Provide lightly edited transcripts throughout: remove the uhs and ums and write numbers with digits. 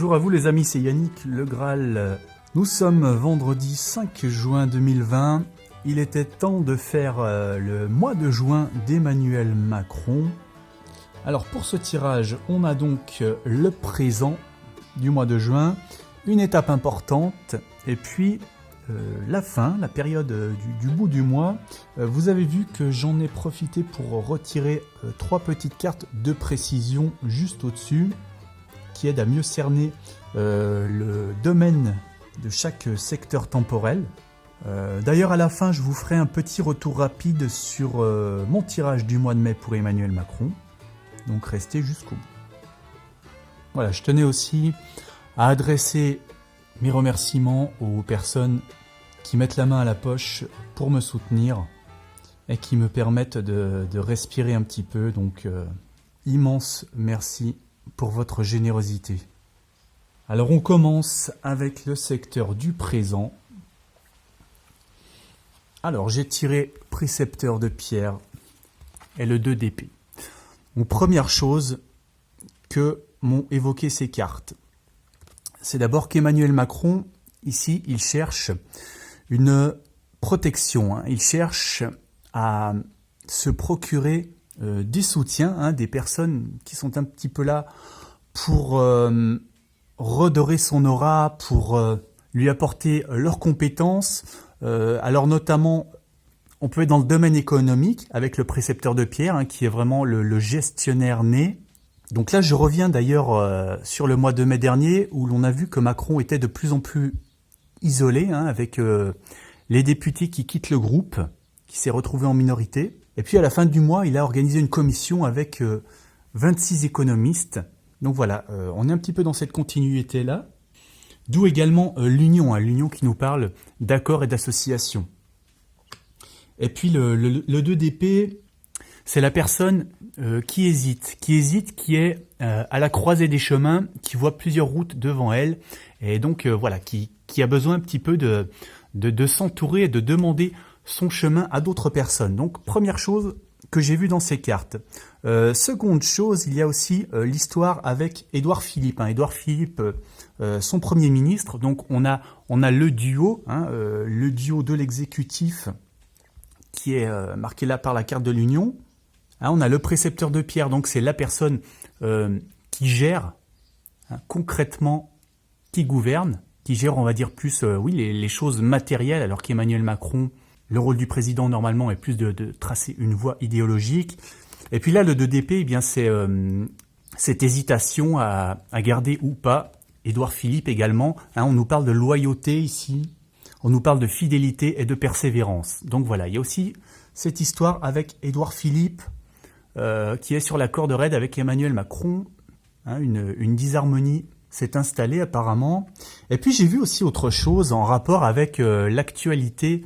Bonjour à vous les amis, c'est Yannick Le Graal. Nous sommes vendredi 5 juin 2020. Il était temps de faire le mois de juin d'Emmanuel Macron. Alors pour ce tirage, on a donc le présent du mois de juin, une étape importante, et puis la fin, la période du bout du mois. Vous avez vu que j'en ai profité pour retirer 3 petites cartes de précision juste au-dessus, qui aident à mieux cerner le domaine de chaque secteur temporel. D'ailleurs, à la fin, je vous ferai un petit retour rapide sur mon tirage du mois de mai pour Emmanuel Macron. Donc restez jusqu'au bout. Voilà, je tenais aussi à adresser mes remerciements aux personnes qui mettent la main à la poche pour me soutenir et qui me permettent de respirer un petit peu. Donc, immense merci pour votre générosité. Alors, on commence avec le secteur du présent. Alors, j'ai tiré précepteur de pierre et le 2 d'épée. Donc, première chose que m'ont évoqué ces cartes, c'est d'abord qu'Emmanuel Macron, ici, il cherche une protection. Il cherche à se procurer des soutiens, des personnes qui sont un petit peu là pour redorer son aura, pour lui apporter leurs compétences. Alors notamment, on peut être dans le domaine économique avec le précepteur de pierre, qui est vraiment le gestionnaire né. Donc là, je reviens d'ailleurs sur le mois de mai dernier, où l'on a vu que Macron était de plus en plus isolé, avec les députés qui quittent le groupe, qui s'est retrouvé en minorité. Et puis à la fin du mois, il a organisé une commission avec 26 économistes. Donc voilà, on est un petit peu dans cette continuité-là. D'où également l'union, l'union qui nous parle d'accord et d'association. Et puis le 2 d'épée, c'est la personne qui hésite, qui est à la croisée des chemins, qui voit plusieurs routes devant elle, et donc voilà, qui a besoin un petit peu de s'entourer et de demander son chemin à d'autres personnes. Donc première chose que j'ai vue dans ces cartes. Seconde chose, il y a aussi l'histoire avec Édouard Philippe. Édouard Philippe, son Premier ministre. Donc on a le duo, le duo de l'exécutif qui est marqué là par la carte de l'Union. On a le précepteur de pierre, donc c'est la personne qui gère concrètement, qui gouverne, qui gère, on va dire, plus les choses matérielles, alors qu'Emmanuel Macron, le rôle du président normalement est plus de tracer une voie idéologique. Et puis là, le 2 d'épée, eh bien c'est cette hésitation à garder ou pas. Édouard Philippe également, on nous parle de loyauté ici, on nous parle de fidélité et de persévérance. Donc voilà, il y a aussi cette histoire avec Édouard Philippe qui est sur la corde raide avec Emmanuel Macron. Une disharmonie s'est installée apparemment. Et puis j'ai vu aussi autre chose en rapport avec l'actualité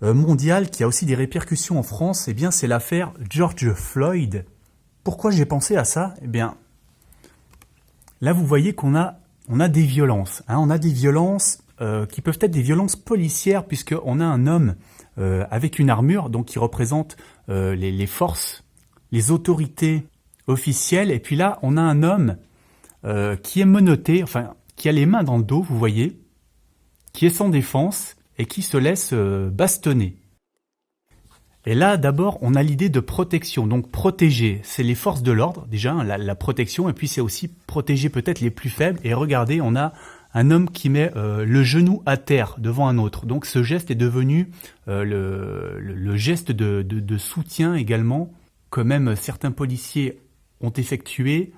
mondiale qui a aussi des répercussions en France. Eh bien c'est l'affaire George Floyd. Pourquoi j'ai pensé à ça? Eh bien là vous voyez qu'on a des violences. On a des violences qui peuvent être des violences policières, puisqu'on a un homme avec une armure, donc qui représente les forces, les autorités officielles. Et puis là, on a un homme qui est menotté, qui a les mains dans le dos, vous voyez, qui est sans défense et qui se laisse bastonner. Et là, d'abord, on a l'idée de protection. Donc protéger, c'est les forces de l'ordre, déjà, la protection, et puis c'est aussi protéger peut-être les plus faibles. Et regardez, on a un homme qui met le genou à terre devant un autre. Donc ce geste est devenu le geste de soutien également, que même certains policiers ont effectué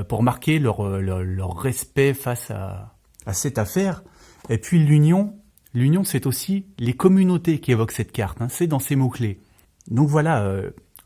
pour marquer leur respect face à cette affaire. Et puis l'union, c'est aussi les communautés qui évoquent cette carte, c'est dans ces mots-clés. Donc voilà,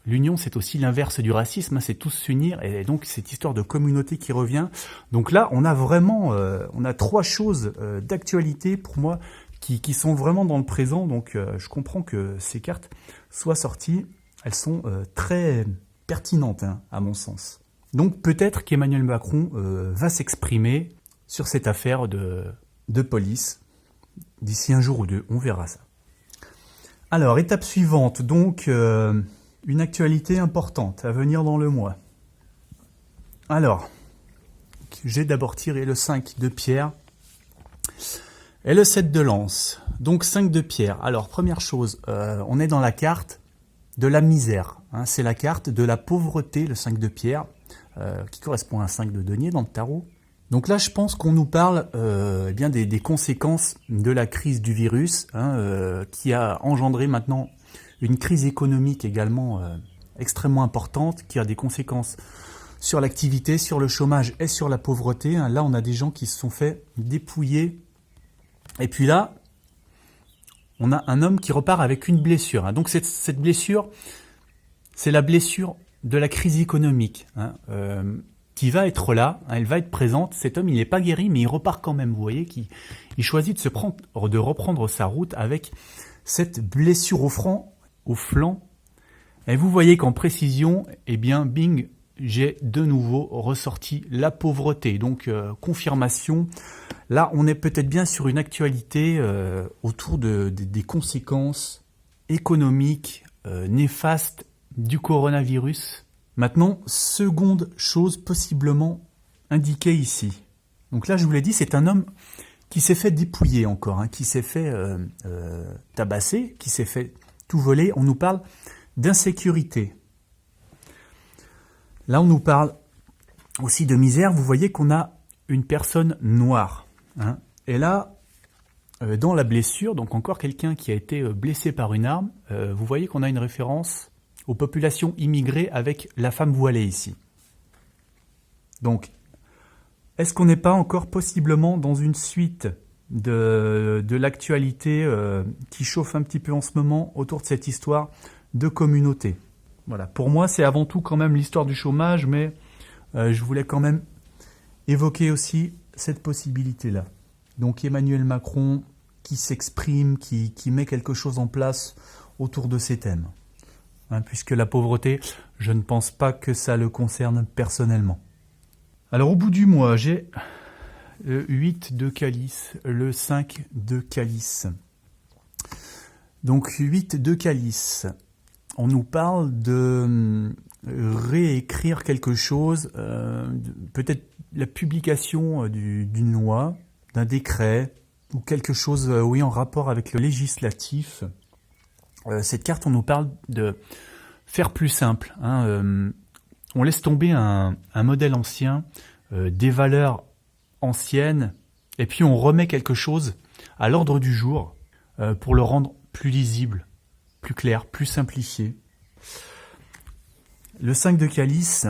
l'union, c'est aussi l'inverse du racisme, c'est tous s'unir, et donc cette histoire de communauté qui revient. Donc là, on a vraiment, on a 3 choses d'actualité pour moi qui sont vraiment dans le présent. Donc je comprends que ces cartes soient sorties, elles sont très pertinentes à mon sens. Donc peut-être qu'Emmanuel Macron va s'exprimer sur cette affaire de police d'ici un jour ou deux, on verra ça. Alors, étape suivante, donc une actualité importante à venir dans le mois. Alors, j'ai d'abord tiré le 5 de pierre et le 7 de lance. Donc 5 de pierre. Alors première chose, on est dans la carte de la misère. Hein. C'est la carte de la pauvreté, le 5 de pierre, qui correspond à un 5 de denier dans le tarot. Donc là, je pense qu'on nous parle eh bien des conséquences de la crise du virus, hein, qui a engendré maintenant une crise économique également extrêmement importante, qui a des conséquences sur l'activité, sur le chômage et sur la pauvreté. Hein. Là, on a des gens qui se sont fait dépouiller. Et puis là, on a un homme qui repart avec une blessure. Hein. Donc cette blessure, c'est la blessure de la crise économique, hein, qui va être là, hein, elle va être présente. Cet homme, il n'est pas guéri, mais il repart quand même. Vous voyez qu'il choisit de reprendre sa route avec cette blessure au flanc. Et vous voyez qu'en précision, eh bien, bing, j'ai de nouveau ressorti la pauvreté. Donc, confirmation. Là, on est peut-être bien sur une actualité autour des conséquences économiques néfastes du coronavirus. Maintenant, seconde chose possiblement indiquée ici. Donc là, je vous l'ai dit, c'est un homme qui s'est fait dépouiller encore, hein, qui s'est fait tabasser, qui s'est fait tout voler. On nous parle d'insécurité. Là, on nous parle aussi de misère. Vous voyez qu'on a une personne noire. Hein. Et là, dans la blessure, donc encore quelqu'un qui a été blessé par une arme, vous voyez qu'on a une référence aux populations immigrées avec la femme voilée ici. Donc, est-ce qu'on n'est pas encore possiblement dans une suite de l'actualité qui chauffe un petit peu en ce moment autour de cette histoire de communauté? Voilà. Pour moi, c'est avant tout quand même l'histoire du chômage, mais je voulais quand même évoquer aussi cette possibilité-là. Donc Emmanuel Macron qui s'exprime, qui met quelque chose en place autour de ces thèmes. Hein, puisque la pauvreté, je ne pense pas que ça le concerne personnellement. Alors au bout du mois, j'ai le 8 de calice, le 5 de calice. Donc 8 de calice, on nous parle de réécrire quelque chose, peut-être la publication d'une loi, d'un décret, ou quelque chose oui, en rapport avec le législatif. Cette carte, on nous parle de faire plus simple. Hein, on laisse tomber un modèle ancien, des valeurs anciennes, et puis on remet quelque chose à l'ordre du jour pour le rendre plus lisible, plus clair, plus simplifié. Le 5 de calice,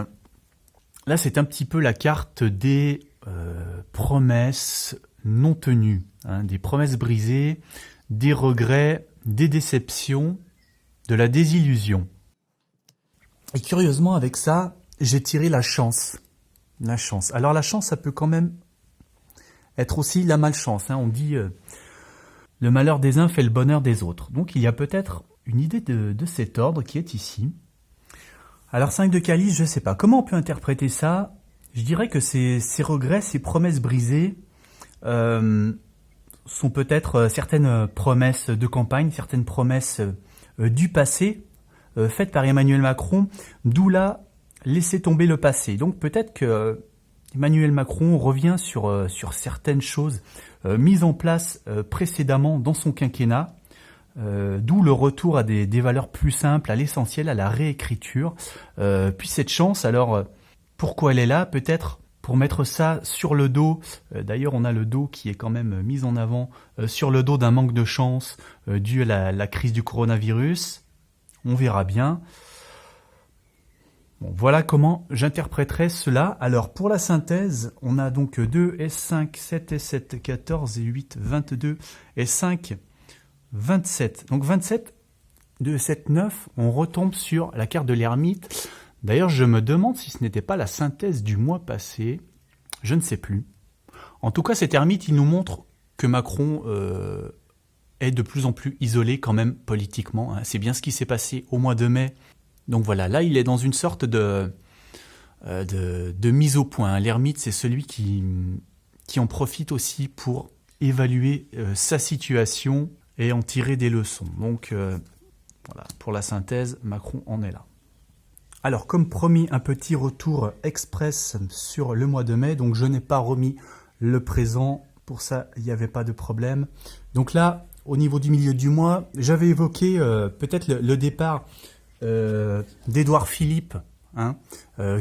là c'est un petit peu la carte des promesses non tenues, hein, des promesses brisées, des regrets, des déceptions, de la désillusion. Et curieusement, avec ça, j'ai tiré la chance. La chance. Alors la chance, ça peut quand même être aussi la malchance. Hein. On dit le malheur des uns fait le bonheur des autres. Donc il y a peut-être une idée de cet ordre qui est ici. Alors 5 de calice, je ne sais pas. Comment on peut interpréter ça? Je dirais que ces regrets, ces promesses brisées, sont peut-être certaines promesses de campagne, certaines promesses du passé, faites par Emmanuel Macron, d'où là, laisser tomber le passé. Donc peut-être que Emmanuel Macron revient sur certaines choses mises en place précédemment dans son quinquennat, d'où le retour à des valeurs plus simples, à l'essentiel, à la réécriture. Puis cette chance, alors pourquoi elle est là? Peut-être pour mettre ça sur le dos, d'ailleurs on a le dos qui est quand même mis en avant, sur le dos d'un manque de chance dû à la crise du coronavirus. On verra bien. Bon, voilà comment j'interpréterai cela. Alors pour la synthèse, on a donc 2, S5, 7, S7, 14 et 8, 22, S5, 27. Donc 27, 2, 7, 9, on retombe sur la carte de l'ermite. D'ailleurs, je me demande si ce n'était pas la synthèse du mois passé. Je ne sais plus. En tout cas, cet ermite, il nous montre que Macron est de plus en plus isolé quand même politiquement. C'est bien ce qui s'est passé au mois de mai. Donc voilà, là, il est dans une sorte de mise au point. L'ermite, c'est celui qui en profite aussi pour évaluer sa situation et en tirer des leçons. Donc voilà, pour la synthèse, Macron en est là. Alors, comme promis, un petit retour express sur le mois de mai. Donc, je n'ai pas remis le présent. Pour ça, il n'y avait pas de problème. Donc là, au niveau du milieu du mois, j'avais évoqué peut-être le départ d'Édouard Philippe, hein,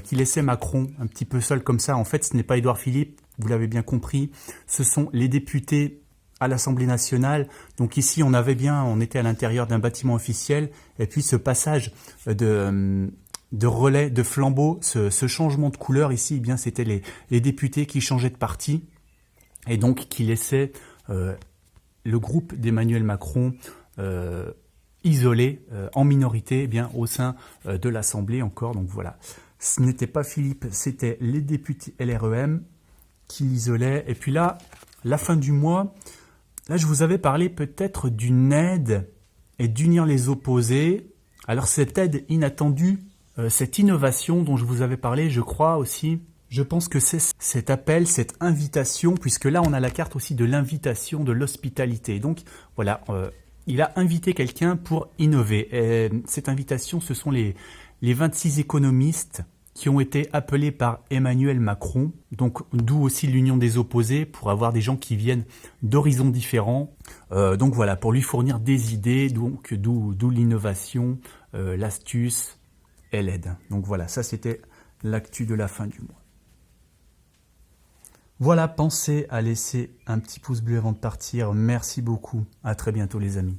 qui laissait Macron un petit peu seul comme ça. En fait, ce n'est pas Édouard Philippe, vous l'avez bien compris. Ce sont les députés à l'Assemblée nationale. Donc ici, on était à l'intérieur d'un bâtiment officiel. Et puis ce passage de relais, de flambeau, ce changement de couleur ici, eh bien c'était les députés qui changeaient de parti et donc qui laissaient le groupe d'Emmanuel Macron isolé, en minorité, eh bien au sein de l'Assemblée encore. Donc voilà, ce n'était pas Philippe, c'était les députés LREM qui l'isolaient. Et puis là, la fin du mois, là je vous avais parlé peut-être d'une aide et d'unir les opposés. Alors cette aide inattendue, cette innovation dont je vous avais parlé, je crois aussi, je pense que c'est cet appel, cette invitation, puisque là on a la carte aussi de l'invitation, de l'hospitalité. Donc voilà, il a invité quelqu'un pour innover. Et cette invitation, ce sont les 26 économistes qui ont été appelés par Emmanuel Macron, donc d'où aussi l'union des opposés, pour avoir des gens qui viennent d'horizons différents. Donc voilà, pour lui fournir des idées, donc d'où l'innovation, l'astuce et l'aide. Donc voilà, ça c'était l'actu de la fin du mois. Voilà, pensez à laisser un petit pouce bleu avant de partir. Merci beaucoup. À très bientôt les amis.